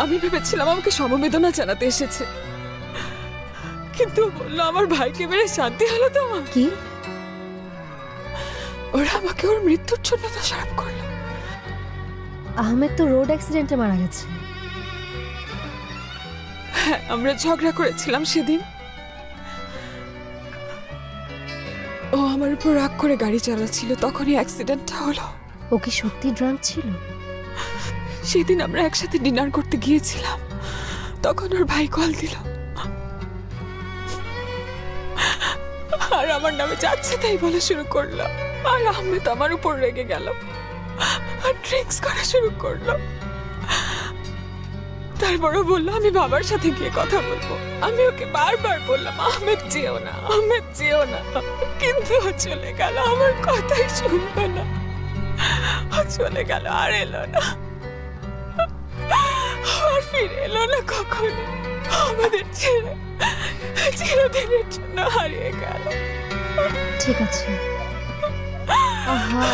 আমি ভেবেছিলাম আমাকে সমবেদনা জানাতে এসেছে, কিন্তু বললো আমার ভাইকে মেরে শান্তি হলো। তো মা, কি? ওরা আমাকে ওর মৃত্যুর জন্য দোষারোপ করলো। আহমেদ তো রোড অ্যাক্সিডেন্টে মারা গেছে। হ্যাঁ, আমরা ঝগড়া করেছিলাম সেদিন। ও আমার উপর রাগ করে গাড়ি চালাচ্ছিল, তখনই অ্যাক্সিডেন্টটা হলো। ও কি সত্যি ড্রাঙ্ক ছিল? সেদিন আমরা একসাথে ডিনার করতে গিয়েছিলাম, তখন ওর ভাই কল দিল আর আমার নামে যাচ্ছে তাই বলা শুরু করলো। আর আহমেদ আমার উপর রেগে গেল আর ড্রিঙ্কস করা শুরু করলো। তারপরও বললো আমি বাবার সাথে গিয়ে কথা বলবো। আমি ওকে বারবার বললাম আহমেদ যেও না, আহমেদ যেও না, কিন্তু ও চলে গেল, আমার কথাই শুনলো না। ও চলে গেল আর এলো না, আর ফিরে এলো না কখনো। আমাদের ছেড়ে চিরদিনের জন্য হারিয়ে গেল। ঠিক আছে। আহা,